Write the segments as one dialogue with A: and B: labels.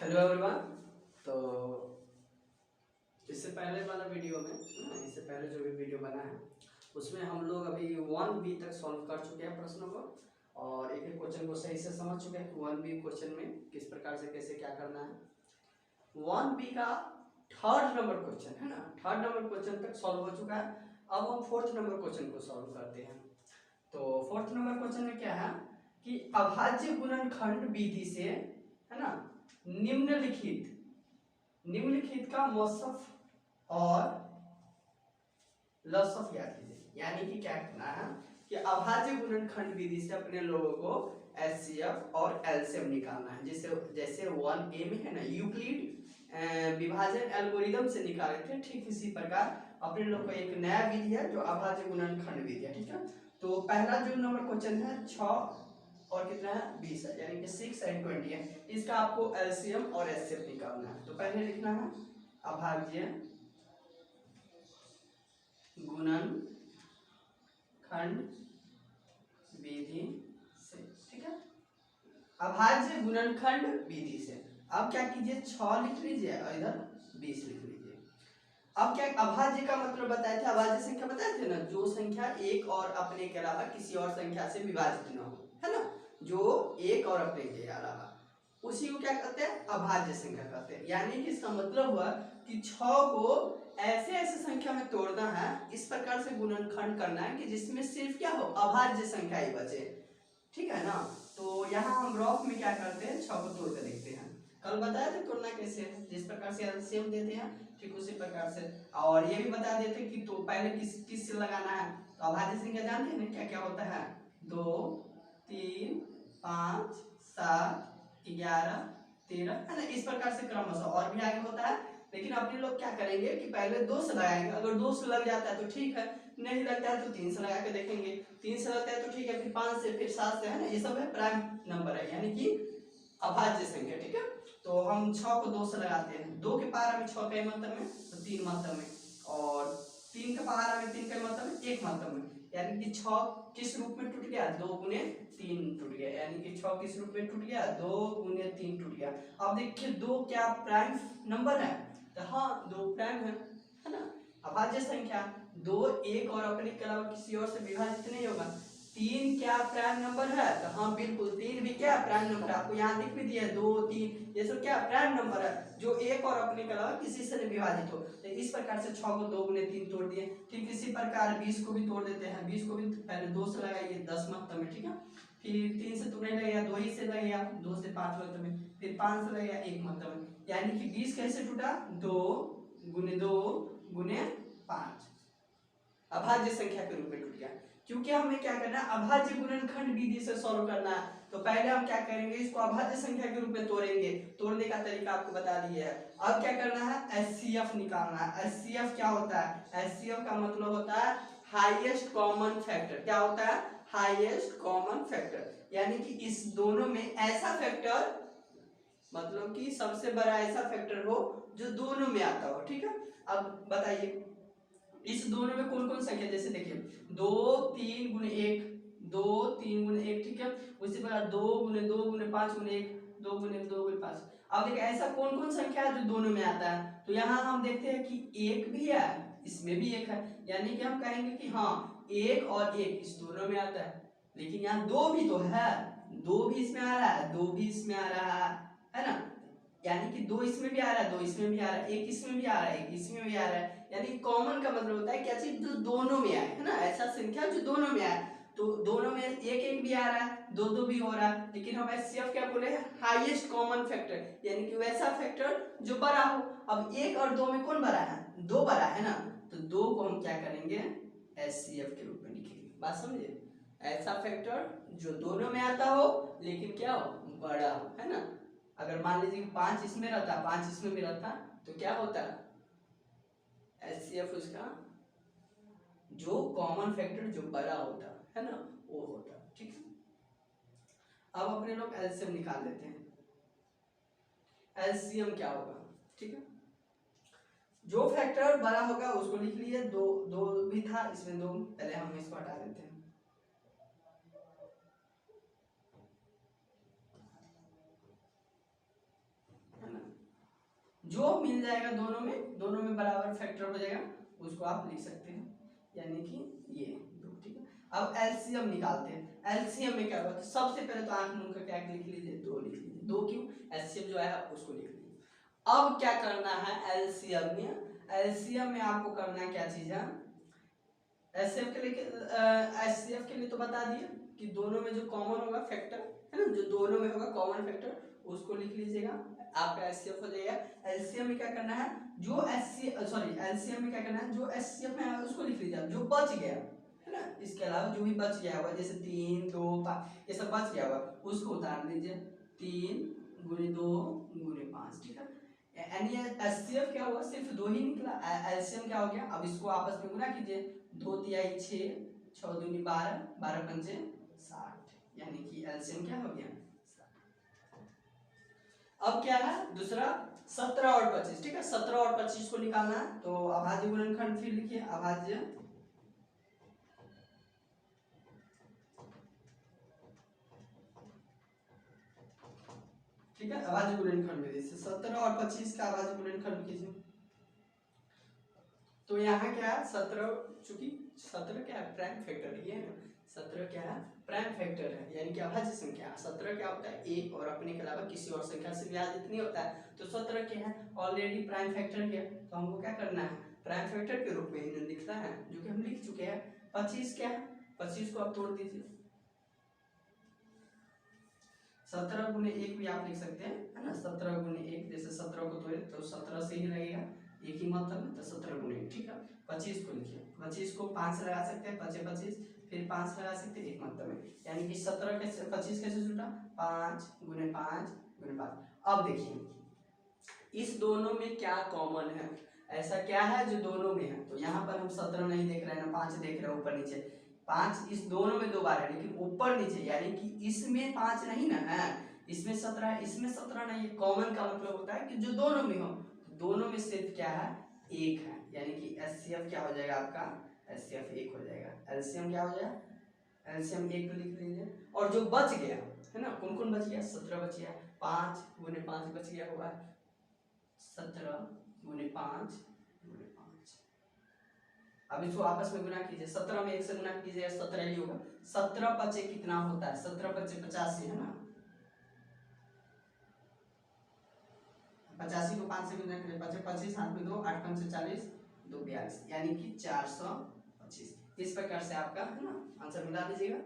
A: Hello everyone. तो इससे पहले वाला वीडियो में इससे पहले जो भी वीडियो बना है उसमें हम लोग अभी 1B तक सॉल्व कर चुके हैं प्रश्नों को और एक एक क्वेश्चन को सही से समझ चुके हैं कि 1B क्वेश्चन में किस प्रकार से कैसे क्या करना है। 1B का थर्ड नंबर क्वेश्चन है ना, थर्ड नंबर क्वेश्चन तक सॉल्व हो चुका है। अब हम फोर्थ नंबर क्वेश्चन को सॉल्व करते हैं। तो फोर्थ नंबर क्वेश्चन में क्या है कि अभाज्य गुणनखंड विधि से है ना निम्नलिखित का मौसफ और लसफ याद कीजिए। यानी कि क्या करना है कि अभाज्य गुणनखंड विधि से अपने लोगों को एचसीएफ और एलसीएम निकालना है। जैसे 1A में है ना यूक्लिड विभाजन एल्गोरिदम से निकाले थे, ठीक इसी प्रकार अपने लोग को एक नया विधि है जो अभाज्य गुणनखंड विधि है। ठीक है, तो पहला जो नंबर क्वेश्चन है 6 और कितना है 20 है, यानी कि 6 एंड 20 है। इसका आपको एलसीएम और एचसीएफ निकालना है। तो पहले लिखना है अभाज्य गुणनखंड विधि से। ठीक है, अभाज्य गुणनखंड विधि से। अब क्या कीजिए 6 लिख लीजिए और इधर 20 लिख लीजिए। अब क्या अभाज्य का मतलब बताए थे, अभाज्य संख्या बताए थे ना, जो संख्या एक और अपने के अलावा किसी और संख्या से विभाजित न हो, है ना, जो एक और अपने के अलावा, उसी को क्या कहते हैं अभाज्य संख्या कहते हैं। यानी कि इसका मतलब हुआ कि 6 को ऐसे ऐसे संख्या में तोड़ना है, इस प्रकार से गुणनखंड करना है कि जिसमें सिर्फ क्या हो अभाज्य संख्या ही बचे। ठीक है ना, तो यहाँ हम रॉफ में क्या करते हैं 6 को तोड़ कर देखते हैं। कल बताया था तोड़ना कैसे है, जिस प्रकार से एलसीएम देते हैं ठीक उसी प्रकार से। और ये भी बता देते कि तो पहले किस से लगाना है। तो अभाज्य संख्या जानते हैं ना क्या क्या होता है, 2 3 5 7 11 13 है ना, इस प्रकार से क्रमशः और भी आगे होता है। लेकिन अपने लोग क्या करेंगे कि पहले 2 से लगाएंगे, अगर 2 से लग जाता है तो ठीक है, नहीं लगता है तो 3 से लगा के देखेंगे, 3 से लगता है तो ठीक है, फिर 5 से, फिर 7 से, है ना, ये सब है प्राइम नंबर है यानी कि अभाज्य संख्या। ठीक है, तो हम 6 को 2 से लगाते हैं, 2 के पहाड़ा में 6 कई मात्रा में तो 3 मात्रा में, और 3 के पहाड़ा में 3 कई मात्रा में 1 मात्रा में, यानी कि 6 किस रूप में टूट गया 2 गुने 3 टूट गया, यानी कि 6 किस रूप में टूट गया 2 गुने 3 टूट गया। अब देखिए 2 क्या प्राइम नंबर है, तो हाँ 2 प्राइम है ना। अभाज्य संख्या 2 एक और अपने के अलावा किसी और से विभाजित नहीं होगा। 3 क्या प्राइम नंबर है, तो हाँ बिल्कुल 3 भी क्या प्राइम नंबर है, आपको यहाँ दिख भी दिया 2 3 ये सब क्या प्राइम नंबर है जो एक और अपने के अलावा किसी से नहीं विभाजित हो। तो इस प्रकार से 6 को 2 गुने 3 तोड़ दिए। ठीक इसी प्रकार 20 को भी तोड़ देते हैं, 20 को भी पहले 2 से लगाइए 10 मात्रा में, ठीक है, फिर 3 से तो नहीं लगेगा, 2 ही से लगेगा, 2 से 5 मात्रा में, फिर 5 से लगेगा 1 मात्रा में, यानी कि 20 कैसे टूटा 2 गुने 5 अभाज्य संख्या के रूप में टूट गया। क्योंकि हमें क्या करना है अभाज्य गुणनखंड विधि से सॉल्व करना है, तो पहले हम क्या करेंगे इसको अभाज्य संख्या के रूप में तोड़ेंगे, तोड़ने का तरीका आपको बता दिया है। अब क्या करना है एचसीएफ निकालना है। एचसीएफ क्या होता है, एचसीएफ का मतलब होता है हाईएस्ट कॉमन फैक्टर। क्या होता है हाईएस्ट कॉमन फैक्टर, यानी कि इस दोनों में ऐसा फैक्टर, मतलब कि सबसे बड़ा ऐसा फैक्टर हो जो दोनों में आता हो। ठीक है, अब बताइए इस दोनों में कौन कौन संख्या, जैसे देखिए 2 3 गुने 1, 2 3 गुने 1, ठीक है, उसी प्रकार 2 गुने 2 गुने 5 गुने 1, 2 गुने 2 गुने 5। अब देखिए ऐसा कौन कौन संख्या है जो दोनों में आता है, तो यहाँ हम देखते हैं कि 1 भी है, इसमें भी 1 है, यानी कि हम कहेंगे कि हाँ 1 और 1 इस दोनों में आता है। लेकिन यहाँ 2 भी तो है, 2 भी इसमें आ रहा है, 2 भी इसमें आ रहा है ना, यानी कि 2 इसमें भी आ रहा है, 2 इसमें भी आ रहा है, 1 इसमें भी आ रहा है, 1 इसमें भी आ रहा है, यानी कॉमन का मतलब होता है क्या चीज जो दोनों में आए, है ना, ऐसा संख्या जो दोनों में आए। तो दोनों में 1 1 भी आ रहा है, 2 2 भी हो रहा है, लेकिन हम एचसीएफ क्या बोले हैं हाईएस्ट कॉमन फैक्टर, यानी कि वैसा फैक्टर जो बड़ा हो। अब 1 और 2 में कौन बड़ा है, 2 बड़ा है ना, तो 2 को हम क्या करेंगे एचसीएफ के रूप में लिखेंगे। बात समझे, ऐसा फैक्टर जो दोनों में आता हो लेकिन क्या हो बड़ा हो, है ना। अगर मान लीजिए 5 इसमें रहता, 5 इसमें भी रहता, तो क्या होता एचसीएफ उसका जो कॉमन फैक्टर जो बड़ा होता है ना वो होता। ठीक है, अब अपने लोग एलसीएम निकाल लेते हैं। एलसीएम क्या होगा, ठीक है, जो फैक्टर बड़ा होगा उसको लिख लिए, 2 2 भी था इसमें 2, पहले हम इसको हटा देते हैं। है ना, जो मिल जाएगा दोनों में बराबर फैक्टर हो जाएगा, उसको आप लिख सकते हैं, यानी कि ये दो। ठीक है, अब एलसीएम निकालते हैं। एलसीएम में क्या होगा, तो सबसे पहले तो आंख मूंद करके क्या लिख लीजिए, 2 लिख लीजिए। 2 क्यों, एलसीएम जो है उसको लिख लीजिए। अब क्या करना है एलसीएम में आपको करना है क्या चीज है, एचसीएफ के लिए तो बता दिए कि दोनों में जो कॉमन होगा फैक्टर है ना, जो दोनों में होगा कॉमन फैक्टर उसको लिख लीजिएगा, आपका एचसीएफ हो जाएगा। एलसीएम में क्या करना है, जो एलसीएम में क्या करना है, जो एचसीएफ में है उसको लिख लीजिए, जो बच गया है ना, इसके अलावा जो भी बच गया होगा जैसे 3 2 5 ये सब बच गया होगा उसको उतार दीजिए, 3 गुणे 2 गुणे 5। ठीक है, यानी एचसीएफ क्या हुआ, सिर्फ 2 ही निकला, एलसीएम क्या हो गया, अब इसको आपस में गुना कीजिए, 2 तिहाई 6, 6 दूनी 12, 12 पंचे 60, यानी कि एलसीएम क्या हो गया 60। अब क्या है दूसरा 17 और 25। ठीक है, 17 और 25 को निकालना है, तो अभाज्य गुणनखंड फिर लिखिए, अभाज्य ठीक है, अभाज्य गुणनखंड में जैसे 17 और 25 का अभाज्य गुणनखंड कीजिए। तो यहाँ क्या है 17, चूंकि 17 क्या है प्राइम फैक्टर है, ये ना 17 क्या है प्राइम फैक्टर है, यानी कि अभाज्य संख्या। 17 क्या होता है, एक और अपने के अलावा किसी और संख्या से विभाजित नहीं होता है, तो 17 क्या है ऑलरेडी प्राइम फैक्टर है, तो हमको क्या करना है प्राइम फैक्टर के रूप में इन्हें लिखना है, जो कि हम लिख चुके हैं। 25 क्या है, 25 को आप तोड़ दीजिए, 17 गुने 1 भी आप लिख सकते हैं है ना, 17 गुने 1, जैसे 17 को तोड़े तो 17 से ही लगेगा, एक ही मतलब है, तो 17 गुने 1। ठीक है, 25 को लिखिए, 25 को 5 से लगा सकते हैं, 25 25 फिर 5 से लगा सकते हैं, एक मतलब है, यानी कि 17 कैसे 25 कैसे जुटा, 5 गुने 5 गुने 5। अब देखिए इस दोनों में क्या कॉमन है, ऐसा क्या है जो दोनों में है, तो यहाँ पर हम 17 नहीं देख रहे हैं ना 5 देख रहे हैं ऊपर नीचे, 5 इस दोनों में 2 बार है, लेकिन ऊपर नीचे यानी कि इसमें 5 नहीं ना है, इसमें 17 है, इसमें 17 नहीं है। कॉमन का मतलब होता है कि जो दोनों में हो, दोनों में सिर्फ क्या है एक है, यानी कि एचसीएफ क्या हो जाएगा आपका, एचसीएफ 1 हो जाएगा। एलसीएम क्या हो जाएगा, एलसीएम 1 लिख लीजिए। और जो बच गया है ना, कौन कौन बच गया, 17 बच गया, 5 गुने 5 बच गया होगा, 17 गुने 5 गुने 5। अब इसको आपस में गुना कीजिए, 17 में 1 से गुना कीजिए 17 ही होगा, 17 पचे कितना होता है, 17 पचे 85 है ना, 85 को 5 से गुना करें 25 25 हाथ में 2 8 5 40 2 42, यानी कि 425। इस प्रकार से आपका है ना आंसर मिला दीजिएगा।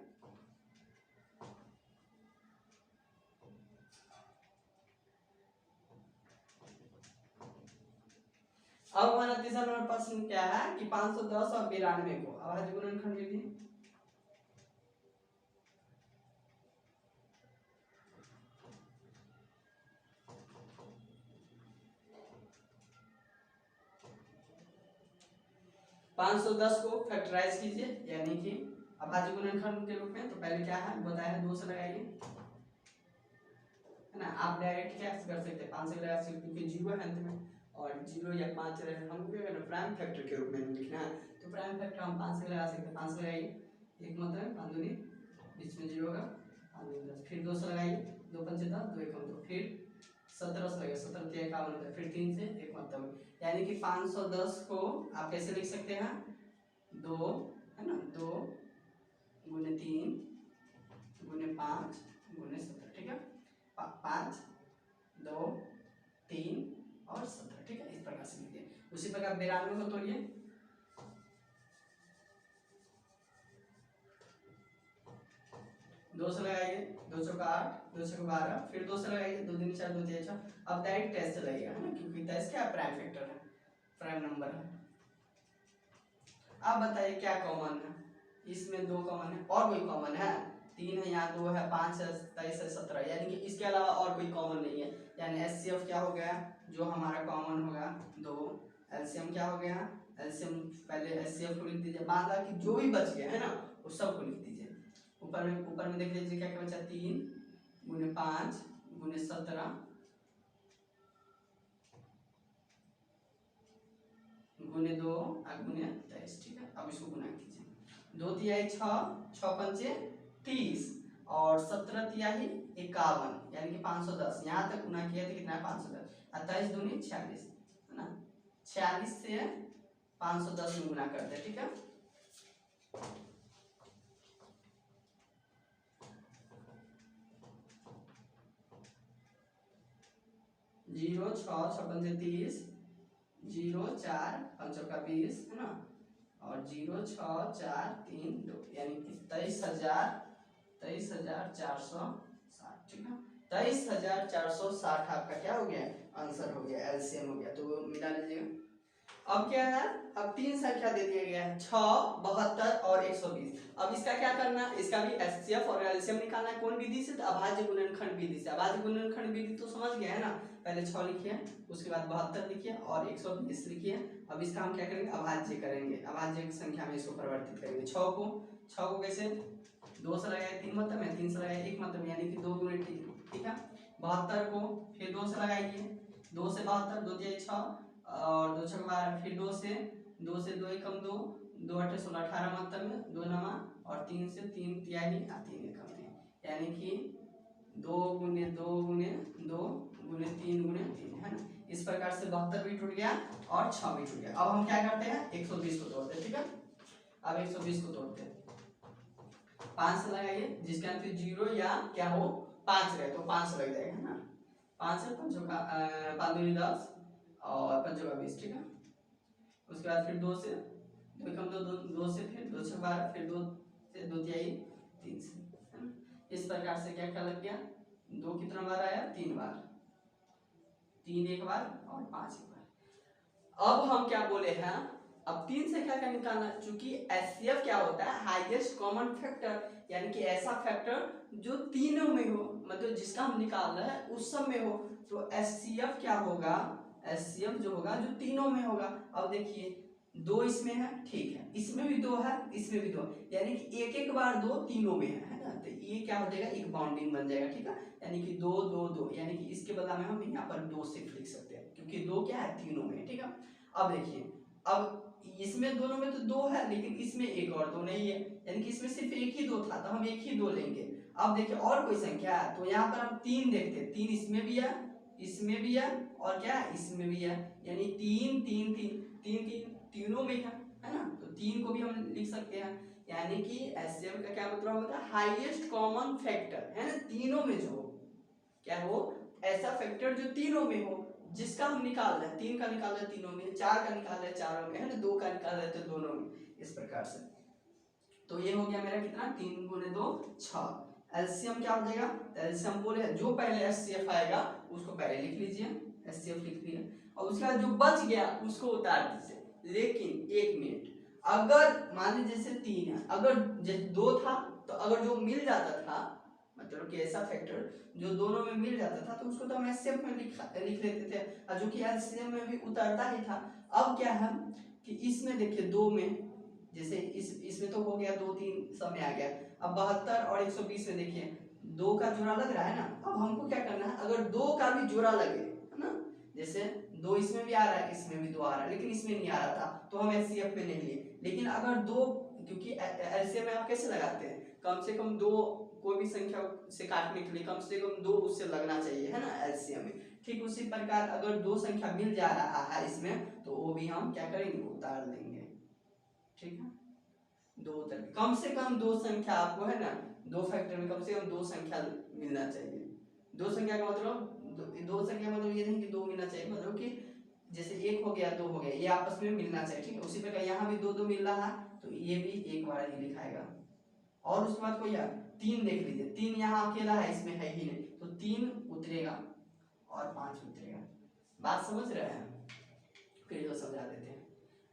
A: अब हमारा तीसरा नंबर प्रश्न क्या है कि 510 और 92 को अभाज्य गुणनखंड विधि, पाँच सौ दस को फैक्टराइज कीजिए, यानी कि अभाज्य गुणनखंड के रूप में, तो पहले क्या है बताया है 2 से लगाइए है ना, आप डायरेक्ट क्या कर सकते हैं 5 से लगा सकते क्योंकि 0 है अंत में, और 0 या 5 रहे हमको क्या करना प्राइम फैक्टर के रूप में लिखना है, तो प्राइम फैक्टर हम 5 से लगा सकते हैं, 5 से लगाइए, एक मतलब 5 दूनी बीच में 0 होगा, 5 दूनी 10, फिर 2 से लगाइए, 2 पंचे 10 2 एकम 2, फिर 17 से लगाइए, 17 3 51 होता है, फिर 3 से एक मतलब, यानी कि 510 को आप कैसे लिख सकते हैं 2 है ना, 2 गुने 3 गुने 5 गुने 17। ठीक है, 5 2 3 और 17। ठीक है, इस प्रकार से लिखिए। उसी प्रकार 92 को तोड़िए, 2 से लगाइए, 2 चौका 8 2 चौका 12, फिर 2 से लगाइए, 2 दूनी 4 2 तिया 6। अब डायरेक्ट टेस्ट से लगेगा है ना, क्योंकि टेस्ट क्या प्राइम फैक्टर है, प्राइम नंबर है। अब बताइए क्या कॉमन है, इसमें 2 कॉमन है और कोई कॉमन है, 3 है यहाँ, 2 है, 5 है, 23 है, 17, यानी कि इसके अलावा और कोई कॉमन नहीं है, यानी एचसीएफ क्या हो गया जो हमारा कॉमन होगा 2, एलसीएम क्या हो गया, एलसीएम पहले एचसीएफ को लिख दीजिए, बाद बाकी जो भी बच गया है ना वो सब को लिख दीजिए। ऊपर में देख लीजिए क्या क्या बचा, 3 गुने 5 गुने 17 गुने 2 और गुने 23। ठीक है, अब इसको गुना कीजिए, 2 तिहाई 6 6 पंचे 30, और 17 तिहाई 51 यानी कि 510, यहाँ तक गुना किया तो कितना है 510, 28 दूनी 46 है ना, 46 से 510 में गुना करते हैं, ठीक है। 0 6 56 से 30, 0 4 5 का 20 है ना, और 0 6 4 3 2 यानी कि 23,460, ठीक है। 23,460 आपका क्या हो गया, आंसर हो गया, एलसीएम हो गया। तो वो मिला लीजिएगा। अब क्या है, अब तीन संख्या दे दिया गया है 6, 72 और 120। अब इसका क्या करना है, इसका भी एचसीएफ और एलसीएम निकालना है। कौन विधि से, तो अभाज्य गुणनखंड विधि से। अभाज्य गुणनखंड विधि तो समझ गया है ना, पहले 6 लिखिए, उसके बाद 72 लिखिए और 120 लिखिए। अब इसका हम क्या करेंगे, अभाज्य करेंगे, अभाज्य संख्या में इसको परिवर्तित करेंगे। 6 को कैसे, 2 से लगाए 3 मतलब में, 3 से लगाए 1 मतलब यानी कि 2 गुणे 3, ठीक है। 72 को फिर 2 से लगाइए, 2 से 72, 2 तिहाई 6 और 2 छक 12, फिर 2 से 2 एकम 2, 2 8 16 18 मतलब में 2 नमा, और 3 से 3 तिहाई 3 एकम 3, यानी कि 2 गुने 2 गुने 2 गुने 3 गुने 3 है ना। इस प्रकार से 72 भी टूट गया और 6 भी टूट गया। अब हम क्या करते हैं, 120 को तोड़ते हैं, ठीक है। अब 120 को तोड़ते हैं, 5 से लगाइए, जिसके अंत 0 या क्या हो 5 रहे तो 5 से लग जाएगा है ना। 5 से 5 का 5 दूनी 10 और 5 का 20, ठीक है। उसके बाद फिर 2 से 2 कम 2 2 से फिर 2 6 12, फिर 2 से 2 तिहाई 3 से है ना। इस प्रकार से क्या क्या लग गया, 2 कितना बार आया, 3 बार, 3 एक बार और 5 एक बार। अब हम क्या बोले हैं, अब 3 संख्या का निकालना, चूंकि एचसीएफ क्या होता है, हाईएस्ट कॉमन फैक्टर, यानी कि ऐसा फैक्टर जो तीनों में हो, मतलब जिसका हम निकाल रहे हैं उस सब में हो। तो एचसीएफ क्या होगा, एचसीएफ जो होगा जो तीनों में होगा। अब देखिए 2 इसमें है, ठीक है, इसमें भी 2 है, इसमें भी 2, यानी कि एक एक बार 2 तीनों में है ना। तो ये क्या हो जाएगा, एक बाउंडिंग बन जाएगा, ठीक है। यानी कि 2 2 2, यानी कि इसके बदला में हम यहाँ पर 2 सिर्फ लिख सकते हैं, क्योंकि 2 क्या है, तीनों में, ठीक है। अब देखिए, अब इसमें दोनों में तो 2 है, लेकिन इसमें एक और 2 नहीं है, यानी कि इसमें सिर्फ एक ही 2 था, तो हम एक ही 2 लेंगे। अब देखिए और कोई संख्या है, तो यहाँ पर हम 3 देखते हैं, 3 इसमें भी है, इसमें भी है और क्या है, इसमें भी है, यानी 3 3 3 3 3 तीनों में है ना। तो 3 को भी हम लिख सकते हैं, यानी कि एचसीएफ का क्या मतलब होता है, हाईएस्ट कॉमन फैक्टर है ना, तीनों में जो क्या हो, ऐसा फैक्टर जो तीनों में हो, जिसका हम निकाल रहे हैं, 3 का निकाल रहे हैं तीनों में, 4 का निकाल रहे हैं चारों में है ना, 2 का निकाल रहे थे दोनों में, इस प्रकार से। तो ये हो गया मेरा कितना, 3 गुने 2 6। एलसीएम क्या हो जाएगा, एलसीएम बोले जो पहले एचसीएफ आएगा उसको पहले लिख लीजिए, एचसीएफ लिख लिया, और उसके बाद जो बच गया उसको उतार दीजिए। लेकिन 1 मिनट, अगर मान लीजिए जैसे 3 है, अगर जैसे 2 था, तो अगर जो मिल जाता था, मतलब कि ऐसा फैक्टर जो दोनों में मिल जाता था, तो उसको तो हम एचसीएफ में लिख लेते थे, और जो कि एलसीएम में भी उतरता ही था। अब क्या है कि इसमें देखिए 2 में, जैसे इसमें तो हो गया 2 3 सब में आ गया। अब 72 और 120 में देखिए 2 का जोड़ा लग रहा है ना। अब हमको क्या करना है, अगर 2 का भी जोड़ा लगे है ना, जैसे 2 इसमें भी आ रहा है, इसमें भी 2 आ रहा है, लेकिन इसमें नहीं आ रहा था, तो हम एचसीएफ में नहीं लिए। लेकिन अगर 2, क्योंकि एलसीएम में आप कैसे लगाते हैं, कम से कम 2 कोई भी संख्या से काटने के लिए कम से कम 2 उससे लगना चाहिए है ना एलसीएम में। ठीक उसी प्रकार अगर 2 संख्या मिल जा रहा है इसमें, तो वो भी हम क्या करेंगे, उतार देंगे, ठीक है। 2 तक कम से कम 2 संख्या आपको है ना, 2 फैक्टर में कम से कम 2 संख्या मिलना चाहिए। 2 संख्या का मतलब 2 संख्या मतलब ये नहीं कि 2 मिलना चाहिए, मतलब कि जैसे 1 हो गया 2 हो गया, ये आपस में मिलना चाहिए, ठीक है। उसी प्रकार यहाँ भी 2 2 मिल रहा है, तो ये भी एक बार ही लिखाएगा। और उसके बाद कोई यार 3 देख लीजिए, 3 यहाँ अकेला है, इसमें है ही नहीं, तो 3 उतरेगा और 5 उतरेगा। बात समझ रहे हैं, फिर जो समझा देते हैं।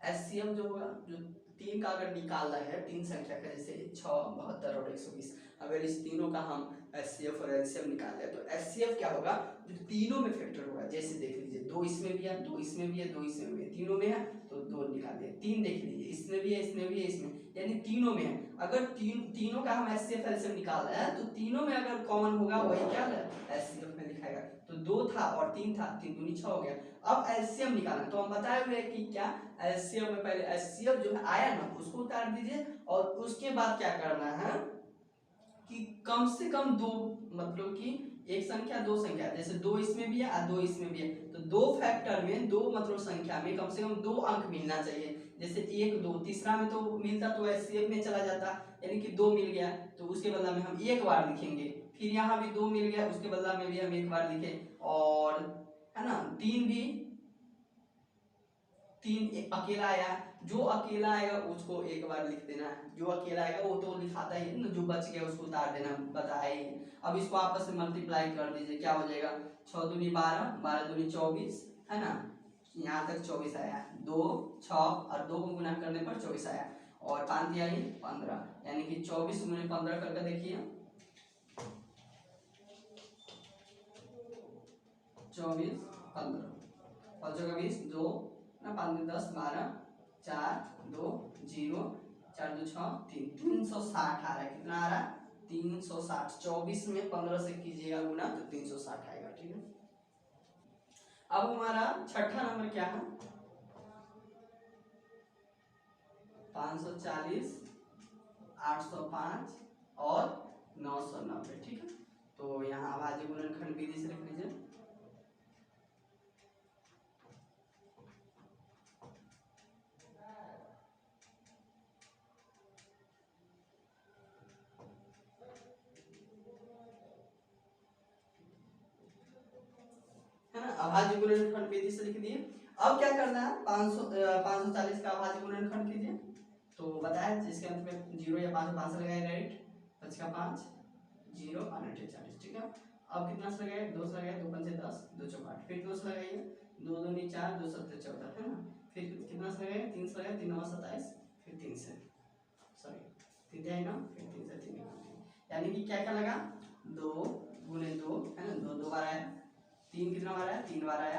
A: एचसीएम जो होगा, जो 3 का अगर निकाल रहा है 3 संख्या का, जैसे 6 72 और 120, अगर इस तीनों का हम एचसीएफ और एलसीएम निकाल रहे हैं, तो एचसीएफ क्या होगा, जो तीनों में फैक्टर होगा। जैसे देख लीजिए 2 इसमें भी है, 2 इसमें भी है, 2 इसमें भी है, तीनों में है, तो 2 निकाल दिए। 3 देख लीजिए, इसमें भी है, इसमें भी है, इसमें, यानी तीनों में है। अगर तीनों का हम एचसीएफ एलसीएम निकाल रहे हैं, तो तीनों में अगर कॉमन होगा वही क्या है, एचसीएफ में लिखाएगा। तो 2 था और 3 था, 3 दूनी 6 हो गया। अब एलसीएम निकालना, तो हम बताए हुए कि क्या, एलसीएम में पहले एचसीएफ जो है आया ना, उसको उतार दीजिए, और उसके बाद क्या करना है, कि कम से कम दो, मतलब कि एक संख्या दो संख्या, जैसे दो इसमें भी है और दो इसमें भी है, तो दो फैक्टर में, दो मतलब संख्या में कम से कम दो अंक मिलना चाहिए। जैसे एक दो, तीसरा में तो मिलता तो एचसीएफ में चला जाता, यानी कि दो मिल गया तो उसके बदला में हम एक बार लिखेंगे, फिर यहाँ भी दो मिल गया उसके बदला में भी हम एक बार लिखे, और है ना तीन भी, तीन अकेला आया, जो अकेला आएगा उसको एक बार लिख देना है, जो अकेला आएगा वो तो लिखाता ही है ना, जो बच गया उसको उतार देना, बताया ही है। अब इसको आपस में मल्टीप्लाई कर दीजिए, क्या हो जाएगा, 6 दूनी 12, 12 दूनी 24, है ना, यहाँ तक 24 आया, 2 6 और 2 को गुना करने पर 24 आया, और 5 दिया ही 15, यानी कि 24 गुने 15 करके देखिए, 24 15, 5 का 20, 2 ना 5 10 12, 4 2 0, 4 2 6 3, 360 आ रहा है, कितना आ रहा है 360, 24 में 15 से कीजिएगा गुना तो 360 आएगा, ठीक है। अब हमारा छठा नंबर क्या है, 540, 805 और 990, ठीक है। तो यहाँ अभाज्य गुणनखंड विधि से लिख लीजिए, है ना, अभाज्य गुणनखंड विधि से लिख दिए। अब क्या करना है, 540 का अभाज्य गुणनखंड कीजिए, तो बताया जिसके अंत में 0 या 5 5 लगाए डायरेक्ट, 5 का 5 0 और 40, ठीक है। अब कितना से लगाए, 2 से लगाए, 2 5 10, 2 4 8, फिर 2 से लगाइए, 2 2 नी 4, 2 7 14, है ना, फिर कितना से लगाए, 3 से लगाए, 3 9 27, फिर 3 से, सॉरी 3 है ना, फिर 3 से 3 यानी कि क्या क्या लगा, 2 गुने 2, है ना, 2 2 बार आया, 3 कितना बार आया, 3 बार आया,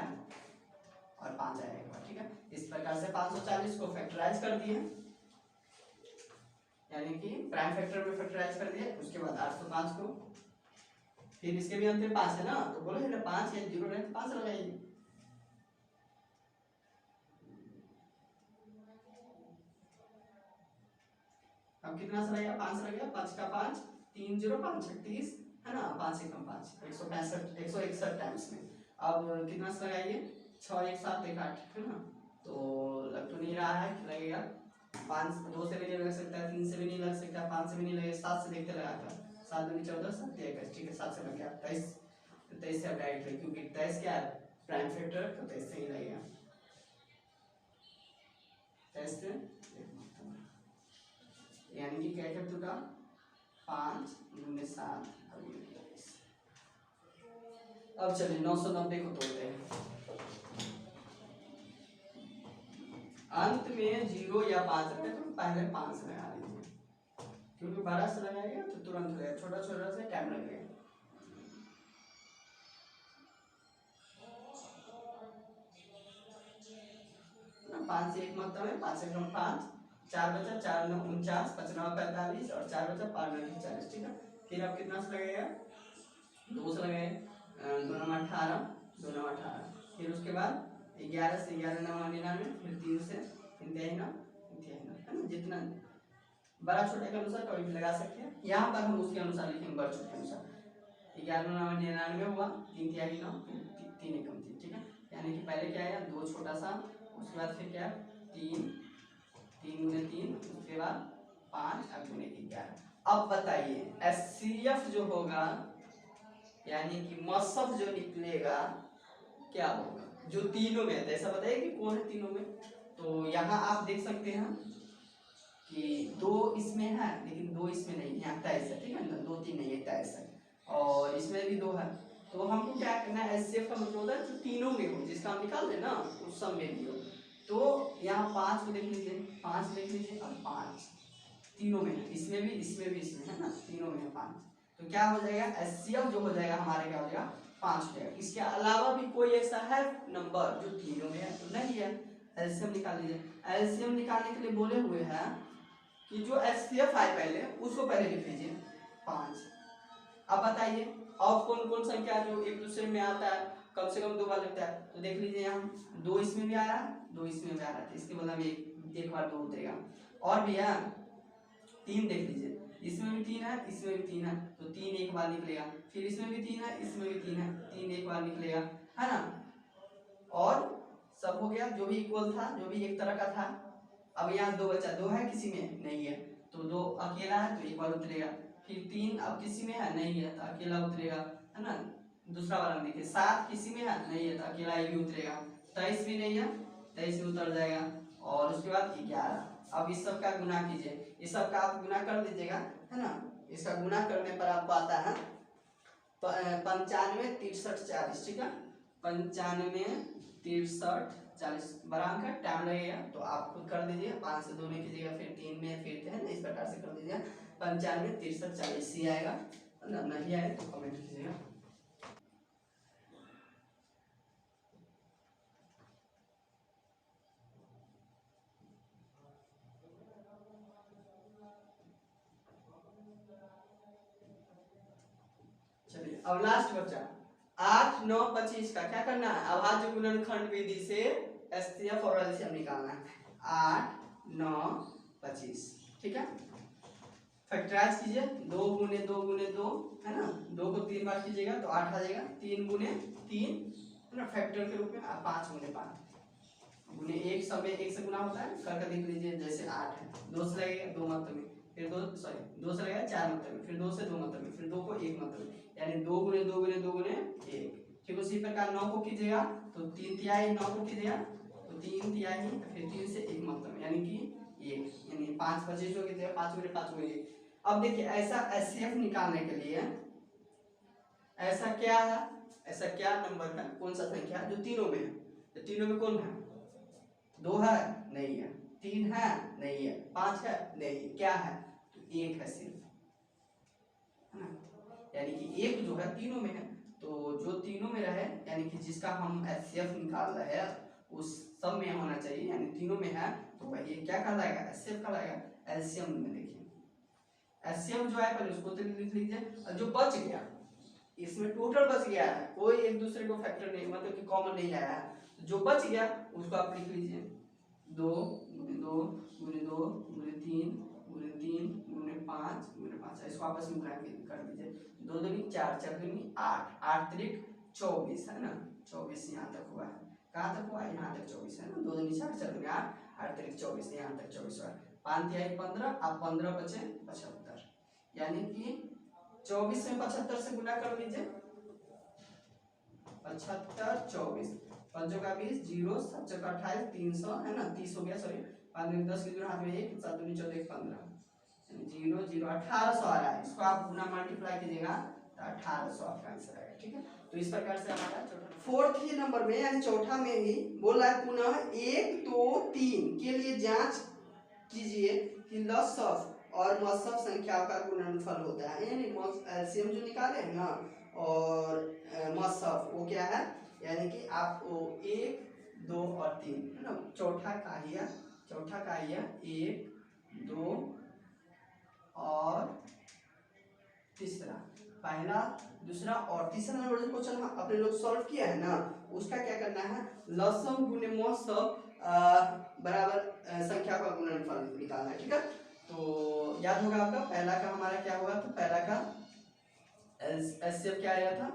A: और 5 आया एक बार, ठीक है। इस प्रकार से 540 को फैक्टराइज कर दिए, यानी कि प्राइम फैक्टर में फैक्टराइज कर दिया, उसके बाद 805 को, फिर इसके भी अंत में 5 है ना, तो बोलो है ना 5 है, 0 रहे 5 लगाइए, अब कितना से लगेगा, 5 से लगेगा, 5 का 5 3 0 5 36, है ना, 5 से कम 5 165 161 टाइम्स में। अब कितना से लगाइए, 6 1 7 1 8, है ना, तो लग तो नहीं रहा है कि लगेगा, 5 2 से भी नहीं लग सकता है, 3 से भी नहीं लग सकता, 5 से भी नहीं लगेगा, 7 से देखते लगाकर, 7 दूनी 14 7 21, ठीक है, 7 से लग गया 23, 23 से डायरेक्ट है क्योंकि 23 क्या है प्राइम फैक्टर, तो 23 से ही लगेगा, 23 से, यानी कि क्या कर चुका 5 गुने 7 और गुने 23। अब चलिए 990 को तोड़ते हैं, अंत में 0 या 5 रखे तो पहले 5 से लगा लीजिए, क्योंकि बड़ा से लगाएगा तो तुरंत हो जाएगा, छोटा छोटा से टाइम लगेगा। 5 से 1 मतलब है, 5 से कम 5, 4 बचा, 4 9 49, 5 9 45 और 4 बचा, 5 9 40, ठीक है। फिर आप कितना से लगेगा, 2 से लगाए, 2 9 18, 2 9 18, फिर उसके बाद 11 से 11 9 99, फिर 3 से 3 9 है ना, जितना बड़ा छोटे के अनुसार कभी भी लगा सकते हैं, यहाँ पर हम उसके अनुसार लिखेंगे, बड़ा छोटे के अनुसार, 11 9 99 हुआ, 3 तिहाई 9, 3 एकम 3, ठीक है, यानी कि पहले क्या आया 2 छोटा सा, उसके बाद फिर क्या 3 3 गुने 3, उसके बाद 5 और गुने 11। अब बताइए एचसीएफ जो होगा, यानी कि मसफ जो निकलेगा क्या होगा, जो तीनों में है, ऐसा बताइए कि कौन है तीनों में। तो यहाँ आप देख सकते हैं कि 2 इसमें है लेकिन 2 इसमें नहीं, यहाँ 23 है, ठीक है ना, 2 3 नहीं है, 23 है, और इसमें भी 2 है, तो हमको क्या करना है, एचसीएफ का मतलब होता है जो तीनों में हो, जिसका हम निकाल दें ना उस सब में भी हो, तो यहाँ 5 को देख लीजिए, 5 देख लीजिए, और 5 तीनों में है, इसमें भी इसमें भी इसमें, है ना, तीनों में है 5, तो क्या हो जाएगा एचसीएफ जो हो जाएगा हमारे, क्या हो जाएगा 5 हो जाएगा। इसके अलावा भी कोई ऐसा है नंबर जो तीनों में है तो नहीं है, एलसीएम निकाल लीजिए। एलसीएम निकालने के लिए बोले हुए हैं कि जो एचसीएफ है पहले उसको पहले लिख लीजिए 5। अब बताइए और कौन कौन संख्या जो एक दूसरे में आता है कम से कम 2 बार लगता है, तो देख लीजिए यहाँ 2 इसमें भी आ रहा है, 2 इसमें भी आ रहा है, इसके बदले में एक बार 2 उतरेगा, और भी है 3 देख लीजिए, इसमें भी 3 है, इसमें भी 3 है, तो 3 एक बार निकलेगा। फिर इसमें भी 3 है, इसमें भी 3 है, 3 एक बार निकलेगा, है ना। और सब हो गया, जो भी इक्वल था, जो भी एक तरह का था। अब यहाँ 2 बचा, 2 है किसी में नहीं है, तो 2 अकेला है तो एक बार उतरेगा। फिर 3 अब किसी में है नहीं है तो अकेला उतरेगा, है ना। दूसरा वाला देखिए, 7 किसी में है नहीं है तो अकेला ही भी उतरेगा। 23 भी नहीं है, 23 भी उतर जाएगा। और उसके बाद 11। अब इस सब का गुना कीजिए, इस सब का आप गुना कर दीजिएगा, है ना। इसका गुना करने पर आपको आता है 95, 63, 40, ठीक है। 95, 63, 40 बड़ा अंक है, टाइम लगेगा तो आप खुद कर दीजिए। 5 से 2 में कीजिएगा, फिर 3 में, फिर है ना, इस प्रकार से कर दीजिए। 95, 63, 40 ही आएगा, नहीं आए तो कमेंट कीजिएगा। चलिए अब लास्ट बच्चा 8, 9, 25 का क्या करना है, अभाज्य गुणनखंड विधि से एचसीएफ और एलसीएम निकालना है। 8, 9, 25, ठीक है। फैक्टराइज कीजिए, 2 गुने 2 गुने 2, है ना। 2 को 3 बार कीजिएगा तो 8 आ जाएगा। 3 गुने 3, है ना, फैक्टर के रूप में। 5 गुने 5 गुने 1, सब में 1 से गुना होता है, करके देख लीजिए। जैसे 8 है, 2 से लगेगा 2 मतलब में, फिर 2 से लगेगा 4 मतलब में, फिर 2 से 2 मतलब में, फिर 2 को 1 मतलब में, यानी 2 गुने 2 गुने 2 गुने 1। ठीक उसी प्रकार 9 को कीजिएगा तो 3 तिहाई, 9 को कीजिएगा तो 3 तिहाई, फिर 3 से 1 मतलब, यानी कि 1, यानी 5 25 को कीजिएगा, 5 गुने 5 गुने 1। अब देखिए ऐसा एचसीएफ निकालने के लिए ऐसा क्या है, ऐसा क्या नंबर है, कौन सा संख्या है जो तीनों में है। तो तीनों में कौन है, 2 है नहीं है, 3 है नहीं है, 5 है नहीं, क्या है, तो 1 है सिर्फ, है ना। यानी कि 1 जो है तीनों में है, तो जो तीनों में रहे, यानी कि जिसका हम एचसीएफ निकाल रहे हैं उस सब में होना चाहिए, यानी तीनों में है तो वही क्या कहलाएगा, एचसीएफ कहलाएगा। एलसीएम में देखिए एचसीएफ जो है पहले उसको तो लिख लीजिए, जो बच गया इसमें टोटल बच गया है, कोई एक दूसरे को फैक्टर नहीं, मतलब कि कॉमन नहीं आया है, जो बच गया उसको आप लिख लीजिए। 2 गुने 2 गुने 2 गुने 3 गुने 3 गुने 5 गुने 5, इसको आपस में गुणा कर दीजिए। 2 दूनी 4, 4 दूनी 8, 8 त्रिक 24, है ना। 24 यहाँ तक हुआ है, कहाँ तक हुआ है, यहाँ तक 24 है ना। 2 दूनी 4, 4 दूनी 8, 8 त्रिक 24, यहाँ तक 24 हुआ है। 5 तिहाई 15, अब 15 बचे 75, यानी कि 24 में 75 से गुना कर लीजिए। 75, 24, 5 का 20, 0, 7 का 28, 300, है ना, 30 हो गया, सॉरी। 5 में 10 के हाथ में 1, 7 दूनी 14, 15, 0 0 1800 आ रहा है। इसको आप गुना मल्टीप्लाई कीजिएगा तो 1800 आपका आंसर आएगा, ठीक है। तो इस प्रकार से हमारा फोर्थ ही नंबर में यानी चौथा में ही बोल रहा है पुनः 1 2 3 के लिए जांच कीजिए कि लसफ और मसफ संख्याओं का गुणनफल होता है, यानी एलसीएम जो निकाले हैं ना और मसफ वो क्या है, यानी कि आपको 1 2 और 3, है ना। चौथा का ही है 1 2 और तीसरा, पहला दूसरा और तीसरा नंबर जो क्वेश्चन अपने लोग सॉल्व किया है ना, उसका क्या करना है, लसम गुने मसफ बराबर संख्या का गुणनफल निकालना है, ठीक है। तो याद होगा आपका पहला का हमारा क्या हुआ, तो पहला का एचसीएफ क्या आया था,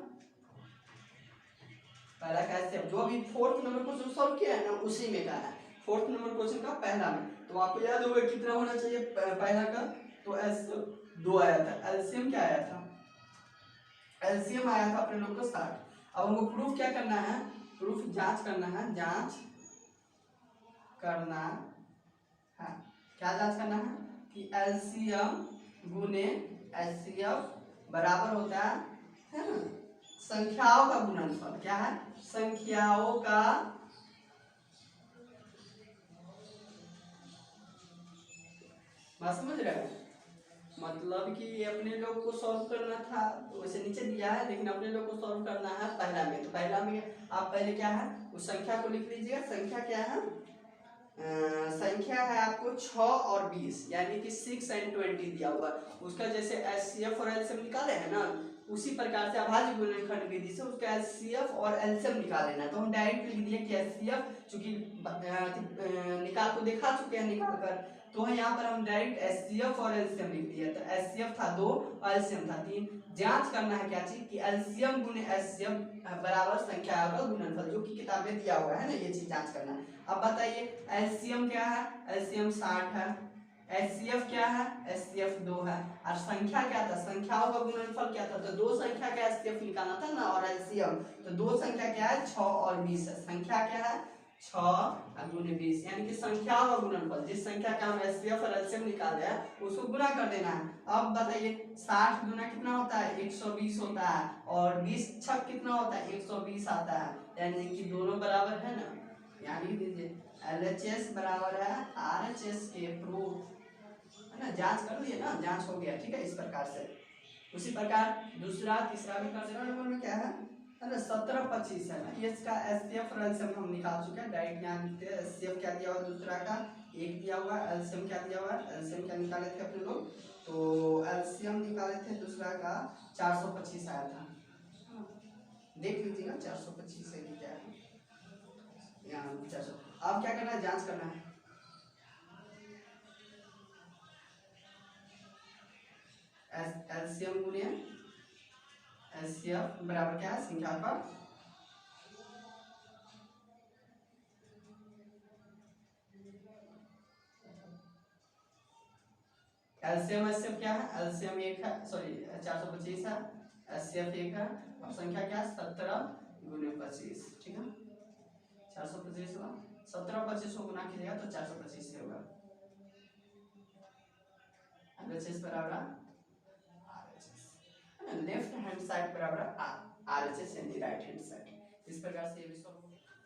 A: पहला का एचसीएफ जो अभी फोर्थ नंबर क्वेश्चन सॉल्व किया है ना उसी में का है, फोर्थ नंबर क्वेश्चन का पहला में। तो आपको याद होगा कितना होना चाहिए पहला का, तो एचसीएफ 2 आया था, एलसीएम क्या आया था, एलसीएम आया था अपने लोग को 60। अब हमको प्रूफ क्या करना है, प्रूफ जांच करना है, जांच करना है, क्या जांच करना है कि एलसीएम गुने एचसीएफ बराबर होता है ना संख्याओं का गुणनफल, क्या है, संख्याओं का बात समझ रहे हैं, मतलब कि अपने लोग को सॉल्व करना था तो वैसे नीचे दिया है, लेकिन अपने लोग को सॉल्व करना है पहला में। तो पहला में आप पहले क्या है उस संख्या को लिख लीजिएगा, संख्या क्या है, संख्या है आपको 6 और 20, यानी कि 6 और 20 दिया हुआ है। उसका जैसे एचसीएफ और एलसीएम निकाले हैं ना उसी प्रकार से अभाज्य गुणनखंड विधि से उसका एचसीएफ और एलसीएम निकाल लेना। तो हम डायरेक्ट लिख दिए कि एचसीएफ, चूंकि निकाल को दिखा चुके हैं निकाल कर, तो यहाँ पर हम डायरेक्ट एचसीएफ और एलसीएम लिख दिए। तो एचसीएफ था 2 और एलसीएम था 3। जांच करना है क्या चीज कि एलसीएम गुने एचसीएफ बराबर संख्या का गुणनफल, जो कि किताब में दिया हुआ है ना, ये चीज जांच करना है। अब बताइए एलसीएम क्या है, एलसीएम 60 है, एचसीएफ क्या है, एचसीएफ 2 है, और संख्या क्या था, संख्याओं का गुणनफल क्या था, तो दो संख्या का एचसीएफ निकालना था ना और एलसीएम, तो दो संख्या क्या है 6 और 20 है। संख्या क्या है 6 गुने 20, यानी कि संख्याओं का गुणनफल, जिस संख्या का हम एचसीएफ और एलसीएम निकाल रहे हैं उसको गुना कर देना है। अब बताइए 60 गुना कितना होता है 120 होता है, और 20 छक कितना होता है 120 आता है, यानी कि दोनों बराबर है ना। यानी लीजिए LHS बराबर है RHS के प्रूफ है ना, जांच कर लिए ना, जांच हो गया। ठीक है, इस प्रकार से। उसी प्रकार दूसरा तीसरा भी कर देना। नंबर में क्या है ना 17 25 है ना, ये इसका एचसीएफ और एलसीएम हम निकाल चुके हैं। डायरेक्ट यहाँ लिखते हैं एचसीएफ क्या दिया हुआ दूसरा का 1 दिया हुआ है, एलसीएम क्या दिया हुआ है, एलसीएम क्या निकाले थे अपने लोग, तो एलसीएम निकाले थे दूसरा का 425 आया था, देख लीजिएगा 425 है कि क्या है यहाँ 400। अब क्या करना है, जांच करना है। एलसीएम गुने एचसीएफ बराबर क्या है संख्या का एलसीएम एचसीएफ क्या है, एलसीएम 1 है, सॉरी 425 है, एचसीएफ 1 है, और संख्या क्या है 17 गुने 25। ठीक है, 425 होगा, 17 25 को गुना कीजिएगा तो 425 से होगा। एलएचएस बराबर आरएचएस, लेफ्ट हैंड साइड बराबर आरएचएस यानी राइट हैंड साइड। इस प्रकार से ये भी सॉल्व।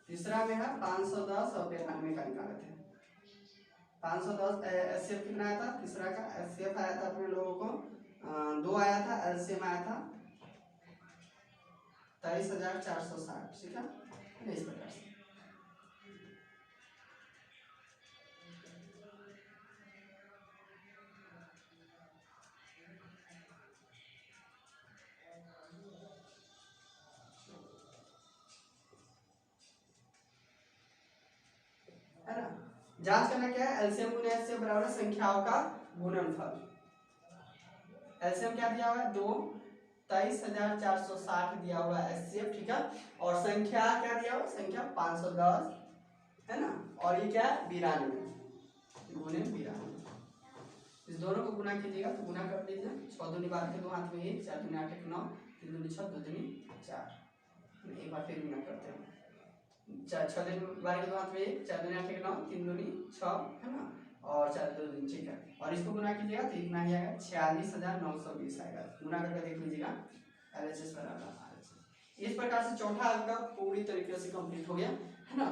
A: तीसरा में है 510 और 93 का निकाले थे। 510 एचसीएफ कितना आया था, तीसरा का एचसीएफ आया था अपने लोगों को 2 आया था, एलसीएम आया था 23,460। ठीक है, इस प्रकार से। है ना, जांच करना क्या है, एलसीएम गुने एचसीएफ बराबर संख्याओं का गुणनफल। एलसीएम क्या दिया हुआ है 2, 23,460 दिया हुआ है एचसीएफ। ठीक है, और संख्या क्या दिया हुआ है, संख्या 510 है ना, और ये क्या है 92 गुने 92। इस दोनों को गुना कीजिएगा तो गुना कर लीजिए, 6 दूनी 12 के 2 हाथ में 1, 4 दूनी 8 1 9, 3 दूनी 6, 2 दूनी 4। एक बार फिर गुना करते हैं, 6 दूनी 12 के 2 हाथ में 1, 4 दूनी 8 1 9, 3 दूनी 6 है ना, और 4 2 दूनी। ठीक है, और इसको गुना कीजिएगा तो इतना ही आएगा 46,920 आएगा। गुना करके देख लीजिएगा एलएचएस बराबर आरएचएस। इस प्रकार से चौथा अंक पूरी तरीके से कंप्लीट हो गया है ना।